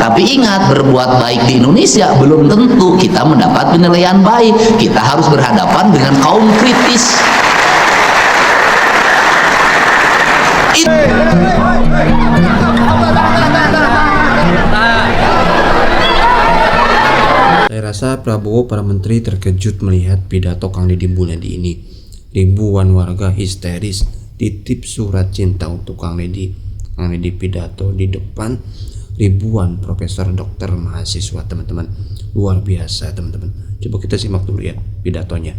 Tapi ingat, berbuat baik di Indonesia belum tentu kita mendapat penilaian baik. Kita harus berhadapan dengan kaum kritis. Saya rasa Prabowo para menteri terkejut melihat pidato Kang Deddy Mulyadi ini. Ribuan warga histeris titip surat cinta untuk Kang Deddy. Kang Deddy pidato di depan ribuan profesor, dokter, mahasiswa, teman-teman. Luar biasa, teman-teman. Coba kita simak dulu ya pidatonya.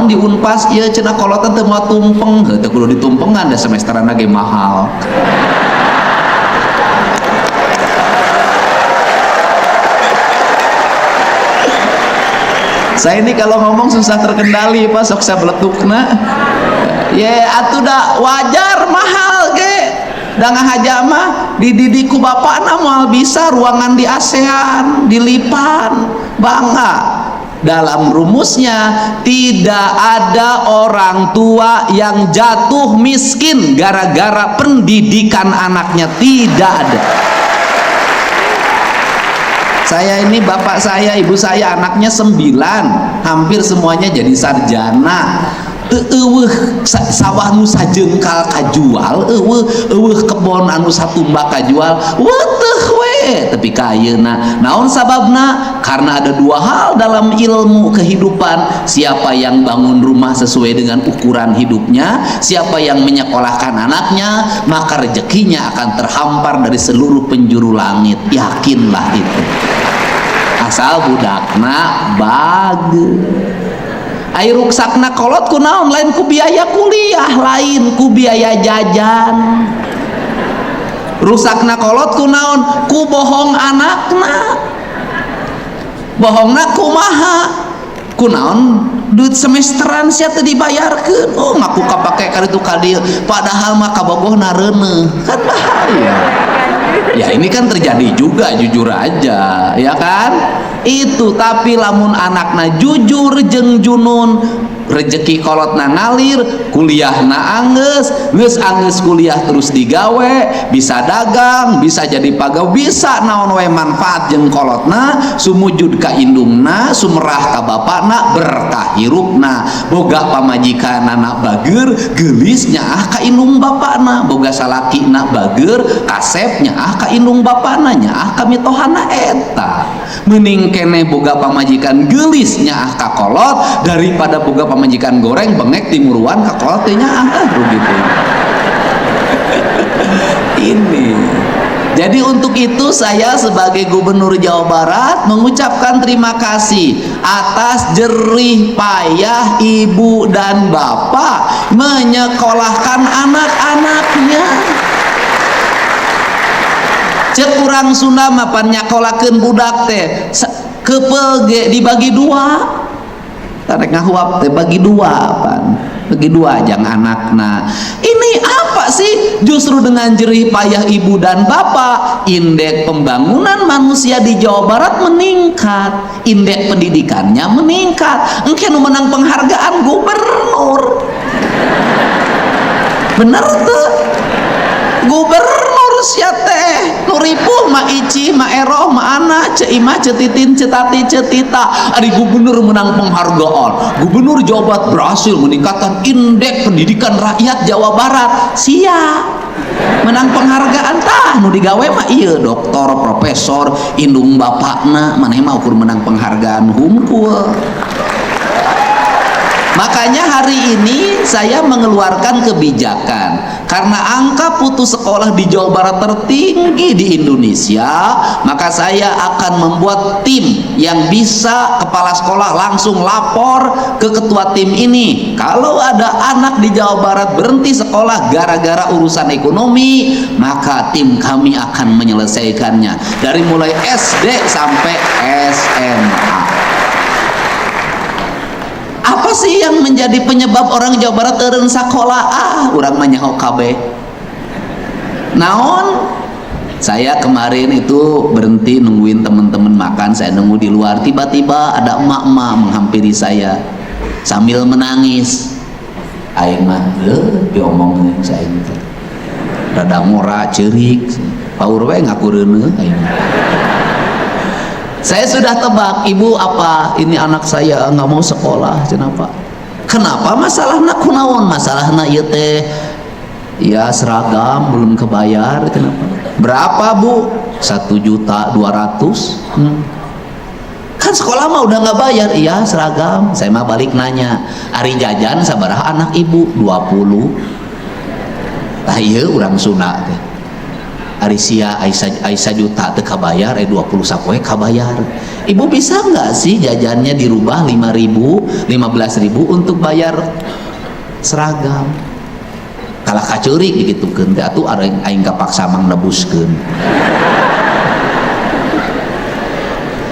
Di Unpas ieu cenah kolotan teu moal tumpeng, teu kudu ditumpengan da semesteran ge mahal. Saya ini kalau ngomong susah terkendali Pak, sok saya beletukna. Ya atuh da wajar mahal ge. Da ngahaja mah dididik ku bapakna moal bisa ruangan di ASEAN, dilipan, bangga. Dalam rumusnya, tidak ada orang tua yang jatuh miskin gara-gara pendidikan anaknya, tidak ada. Saya ini bapak saya, ibu saya anaknya 9, hampir semuanya jadi sarjana. Sawah nu sajengkal kajual, kebon anu satumbak kajual, teuh we. Tapi kayeuna naon sababna? Karena ada 2 hal dalam ilmu kehidupan: siapa yang bangun rumah sesuai dengan ukuran hidupnya, siapa yang menyekolahkan anaknya, maka rezekinya akan terhampar dari seluruh penjuru langit. Yakinlah itu, asal budakna bagus. Ai ruksakna kolot ku naon? Lain ku biaya kuliah, lain ku biaya jajan. Rusakna kolot ku naon? Ku bohong anakna. Bohongna kumaha? Ku naon? Duit semesteran sia teu dibayarkeun. Oh ngaku kapake kaditu kadieu, padahal mah kabogohna reuneuh. Kan bahaya. Ya ini kan terjadi juga, jujur aja, ya kan? Itu. Tapi lamun anakna jujur jeung junun, rezeki kolotna ngalir, kuliahna anggeus, geus anggeus kuliah terus digawe, bisa dagang, bisa jadi pagawe, bisa naon wae manfaat jeung kolotna, sumujud ka indungna, sumerah ka bapakna, berkah hirupna, boga pamajikanana bageur, geulis nyaah ka indung bapakna, boga salakina bageur, kasep nyaah ka indung bapakna, nyaah ka mitohana eta. Mending kene boga pamajikan geulis nyaah ka kolot daripada boga pamajikan goreng bengek timuruan ka kolot teh nyaah rugi teh. Ini. Jadi untuk itu saya sebagai Gubernur Jawa Barat mengucapkan terima kasih atas jerih payah ibu dan bapak menyekolahkan anak-anaknya. Cek urang Sunda mah pan nyakolakeun budak teh keupel ge dibagi 2. Tarek ngahuap teh bagi 2 pan. Bagi 2 jang anakna. Ini apa sih? Justru dengan jerih payah ibu dan bapak, indeks pembangunan manusia di Jawa Barat meningkat, indeks pendidikannya meningkat. Engke nu menang penghargaan gubernur. Bener tuh. gubernur sia teh nu ripuh ma Ici ma Eroh ma Ana ce Ima ce Titin ce Tati ce Tita ari gubernur menang penghargaan. Gubernur Jawa Barat berhasil meningkatkan indeks pendidikan rakyat Jawa Barat, sia menang penghargaan tah nu digawe mah ieu doktor profesor indung bapakna maneh mah ukur menang penghargaan hungkul. Makanya hari ini saya mengeluarkan kebijakan karena angka putus sekolah di Jawa Barat tertinggi di Indonesia, maka saya akan membuat tim yang bisa kepala sekolah langsung lapor ke ketua tim ini. Kalau ada anak di Jawa Barat berhenti sekolah gara-gara urusan ekonomi, maka tim kami akan menyelesaikannya dari mulai SD sampai SMA. Apa sih yang menjadi penyebab orang Jawa Barat eureun sakola? Urang mah nyaho kabeh. Naon? Saya kemarin itu berhenti nungguin teman-teman makan, saya nunggu di luar, tiba-tiba ada emak-emak menghampiri saya sambil menangis. Aing mah diomong saya gitu. Rada ngora ceurik, paur we ngakureuneuh aing. Saya sudah tebak, ibu apa ini anak saya nggak mau sekolah, kenapa? Kenapa masalahna kunaon? Masalahna ieu teh ya seragam belum kebayar, kenapa? Berapa bu? 1.200.000. Kan sekolah mah udah nggak bayar, iya seragam. Saya mah balik nanya, ari jajan sabaraha anak ibu? 20. Tah ieu urang Sunda teh. Arisia Aisyah juta teu kabayar 20 sapoe kabayar. Ibu bisa nggak sih jajannya dirubah 5.000 15.000 untuk bayar seragam? Kalah kacurik digitukeun teh atuh aing kapaksa mang nebuskeun.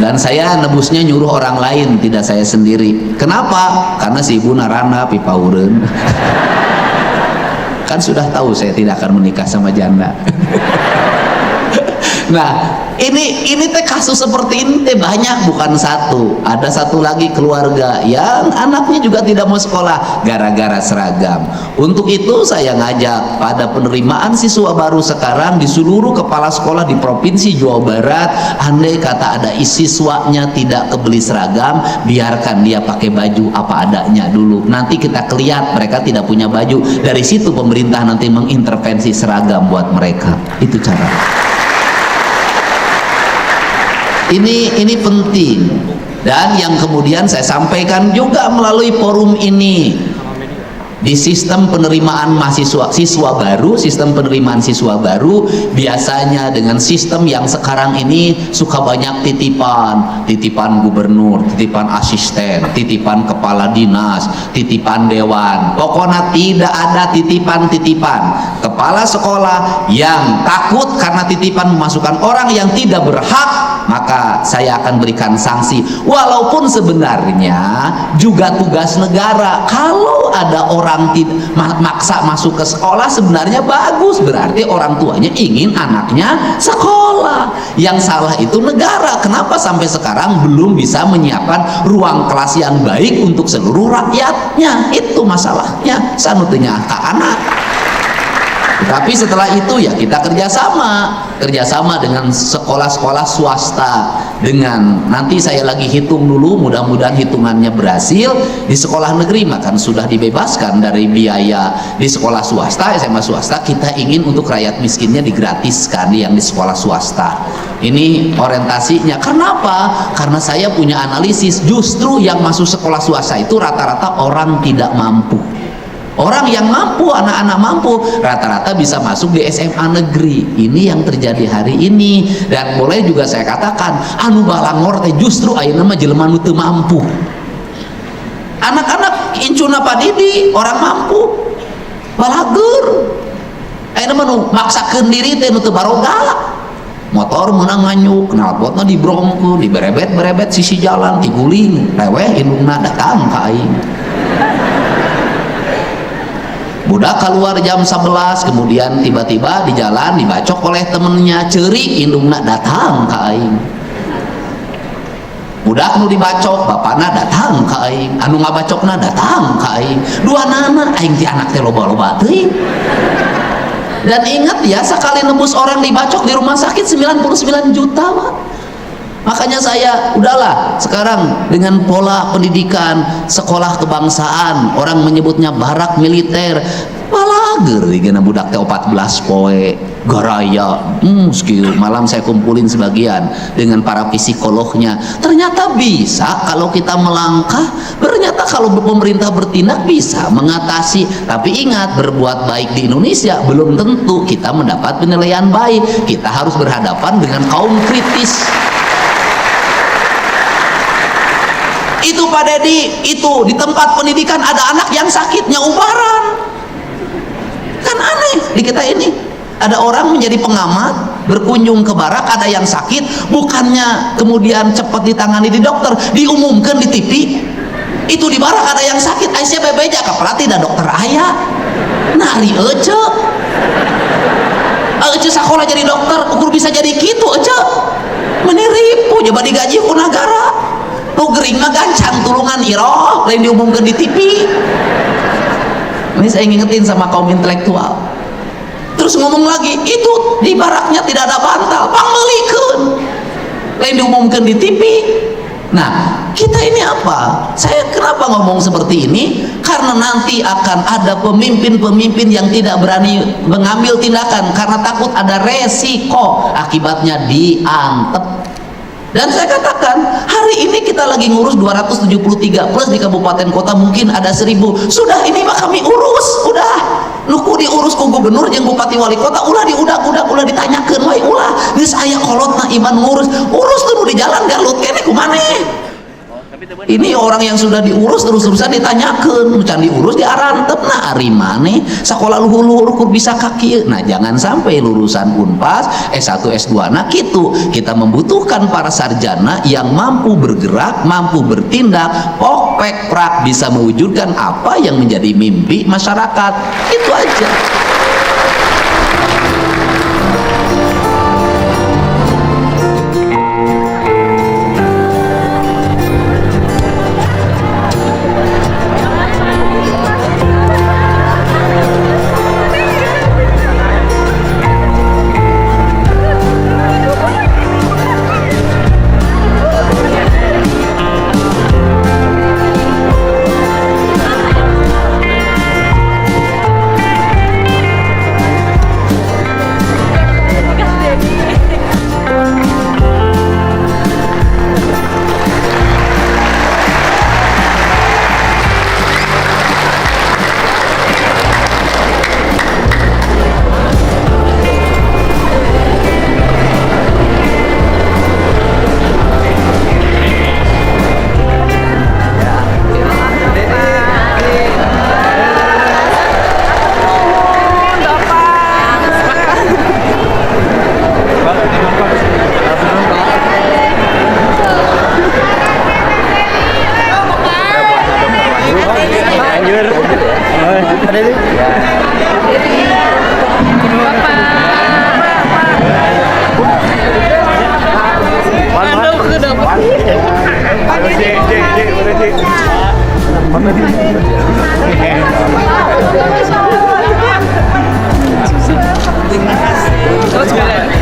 Dan saya nebusnya nyuruh orang lain, tidak saya sendiri. Kenapa? Karena si ibu narana pipaureun. Kan sudah tahu saya tidak akan menikah sama janda. Nah, ini teh kasus seperti ini teh banyak, bukan satu. Ada satu lagi keluarga yang anaknya juga tidak mau sekolah gara-gara seragam. Untuk itu saya ngajak pada penerimaan siswa baru sekarang di seluruh kepala sekolah di Provinsi Jawa Barat, andai kata ada siswanya tidak kebeli seragam, biarkan dia pakai baju apa adanya dulu. Nanti kita kelihatan mereka tidak punya baju. Dari situ pemerintah nanti mengintervensi seragam buat mereka. Itu cara. Ini penting, dan yang kemudian saya sampaikan juga melalui forum ini di sistem penerimaan siswa baru biasanya dengan sistem yang sekarang ini suka banyak titipan gubernur, titipan asisten, titipan kepala dinas, titipan dewan, pokoknya tidak ada titipan kepala sekolah yang takut karena titipan memasukkan orang yang tidak berhak, maka saya akan berikan sanksi. Walaupun sebenarnya juga tugas negara, kalau ada orang maksa masuk ke sekolah sebenarnya bagus, berarti orang tuanya ingin anaknya sekolah. Yang salah itu negara. Kenapa sampai sekarang belum bisa menyiapkan ruang kelas yang baik untuk seluruh rakyatnya? Itu masalahnya. Sanutnya ke anak. Tapi setelah itu ya kita kerjasama dengan sekolah-sekolah swasta. Dengan nanti saya lagi hitung dulu, mudah-mudahan hitungannya berhasil. Di sekolah negeri makan sudah dibebaskan dari biaya. Di sekolah swasta, SMA swasta, kita ingin untuk rakyat miskinnya digratiskan yang di sekolah swasta. Ini orientasinya. Kenapa? Karena saya punya analisis, justru yang masuk sekolah swasta itu rata-rata orang tidak mampu. Orang yang mampu, anak-anak mampu, rata-rata bisa masuk di SMA negeri. Ini yang terjadi hari ini. Dan boleh juga saya katakan, anu balangor teh justru ayeuna mah jelema nu teu mampu. Anak-anak incuna padidi orang mampu, balagur. Ayeuna mah nu maksakeun diri teh nu teu baroga. Motor meunang nganyuk, knalpotna dibrongkeun, diberebet-berebet sisi jalan, diguling, leweh indungna datang ka aing. Budak keluar jam 11, kemudian tiba-tiba di jalan dibacok oleh temennya, ceurik indungna datang ka aing. Budak nu dibacok bapakna datang ka aing, anu ngabacokna datang ka aing. Duanana aing ti anak teh loba-loba teuing. Dan ingat ya, sekali nembus orang dibacok di rumah sakit 99 juta Pak. Makanya saya udahlah sekarang dengan pola pendidikan sekolah kebangsaan, orang menyebutnya barak militer, palager digana budak teh 14 poe garaya skill. Malam saya kumpulin sebagian dengan para psikolognya, ternyata bisa kalau kita melangkah, ternyata kalau pemerintah bertindak bisa mengatasi. Tapi ingat, berbuat baik di Indonesia belum tentu kita mendapat penilaian baik. Kita harus berhadapan dengan kaum kritis. Itu Pak Dedi, itu di tempat pendidikan ada anak yang sakitnya ubaran. Kan aneh di kita ini. Ada orang menjadi pengamat, berkunjung ke barak, ada yang sakit, bukannya kemudian cepat ditangani di dokter, diumumkan di TV. Itu di barak ada yang sakit, Aisyah bebeja kapra tidak dokter ayah. Nari ece. Ece sekolah jadi dokter, ukur bisa jadi gitu ece. Meniripu, coba digaji ku negara. Nu gering mah gancang tulungan iroh, lain diumumkan di TV. Ini saya ngingetin sama kaum intelektual. Terus ngomong lagi, itu di baraknya tidak ada bantal, pangmelikeun, lain diumumkan di TV. Nah, kita ini apa? Saya kenapa ngomong seperti ini? Karena nanti akan ada pemimpin-pemimpin yang tidak berani mengambil tindakan karena takut ada resiko akibatnya diantep. Dan saya katakan, hari ini kita lagi ngurus 273 plus di kabupaten kota mungkin ada 1000. Sudah, ini mah kami urus, udah. Nuku diurus ku gubernur jeung bupati wali kota, ulah diudak-udak, ulah ditanyakeun wae ulah. Geus aya kolotna iman ngurus. Urus tuh di jalan galut kene kumaneh. Ini orang yang sudah diurus terus-terusan ditanyakan, can diurus diarantep, nah ari maneh sakola luhur-luhur kur bisa kaki. Nah jangan sampai lulusan Unpas S1 S2 nah gitu. Kita membutuhkan para sarjana yang mampu bergerak, mampu bertindak, pok prak bisa mewujudkan apa yang menjadi mimpi masyarakat. Itu aja.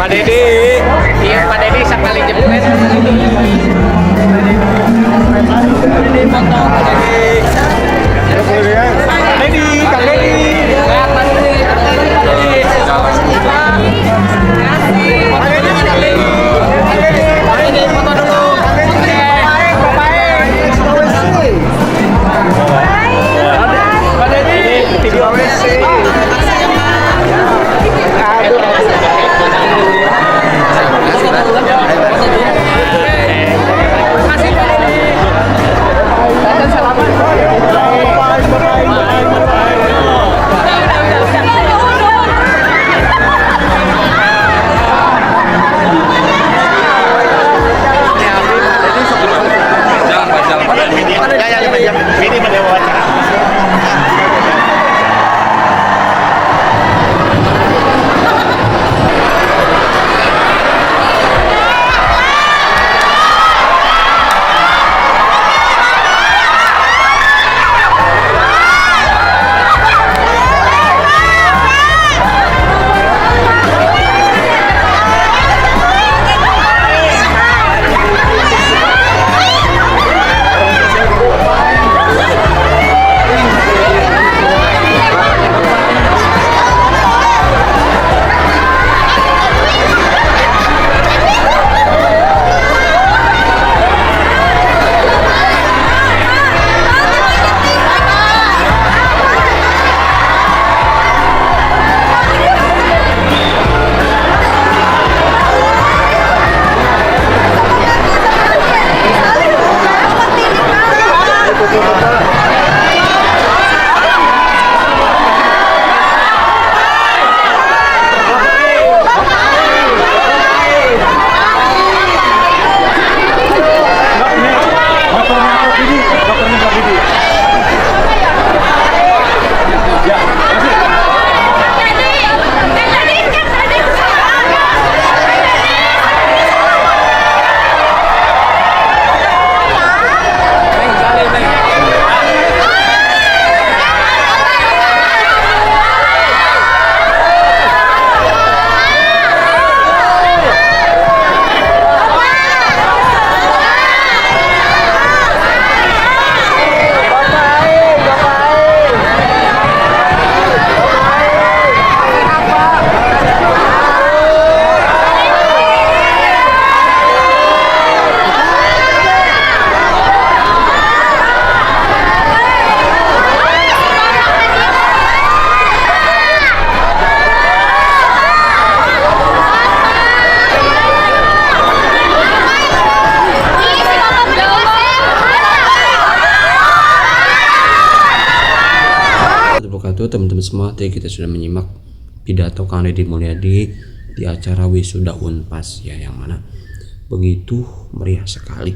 Pak Dedi, iya Pak Dedi sekali jemput. wabarakatuh. Teman-teman semua, tadi kita sudah menyimak pidato Kang Deddy Mulyadi di acara wisuda Unpas ya, yang mana begitu meriah sekali.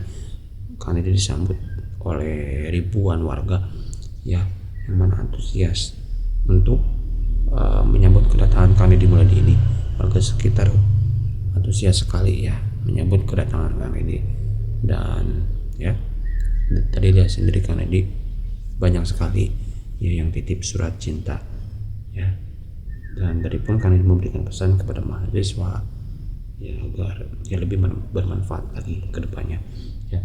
Kang Deddy disambut oleh ribuan warga ya, yang mana antusias untuk menyambut kedatangan Kang Deddy Mulyadi ini. Warga sekitar antusias sekali ya menyambut kedatangan Kang Deddy. Dan ya, tadi lihat sendiri Kang Deddy banyak sekali ya yang titip surat cinta ya. Dan tadi pun Kang Deddy memberikan pesan kepada mahasiswa ya agar ya lebih bermanfaat lagi ke depannya ya,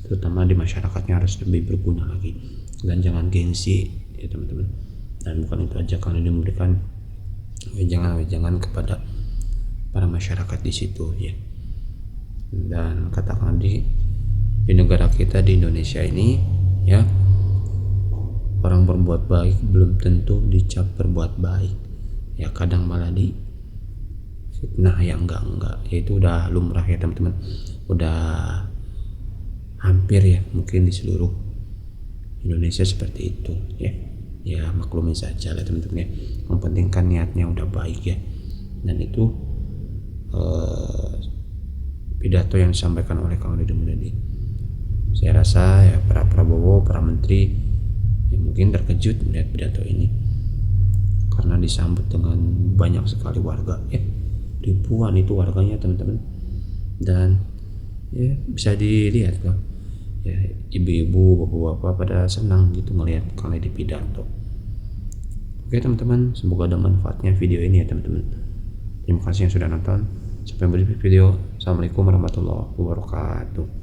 terutama di masyarakatnya harus lebih berguna lagi dan jangan gengsi ya teman-teman. Dan bukan itu aja, Kang Deddy memberikan wejangan kepada para masyarakat di situ ya. Dan kata Kang Deddy, di negara kita di Indonesia ini ya, orang berbuat baik belum tentu dicap berbuat baik ya, kadang malah di fitnah yang enggak ya. Itu udah lumrah ya teman-teman, udah hampir ya mungkin di seluruh Indonesia seperti itu ya. Ya maklumin saja lah teman-teman ya, mempentingkan niatnya udah baik ya. Dan itu pidato yang disampaikan oleh Kang Deddy Mulyadi. Saya rasa ya para Prabowo, para menteri ya mungkin terkejut melihat pidato ini karena disambut dengan banyak sekali warga ya, ribuan itu warganya teman-teman. Dan ya bisa dilihat kok ya, ibu-ibu, bapak-bapak pada senang gitu melihat Kang Deddy pidato. Oke teman-teman, semoga ada manfaatnya video ini ya teman-teman. Terima kasih yang sudah nonton. Sampai berjumpa di video. Assalamualaikum warahmatullahi wabarakatuh.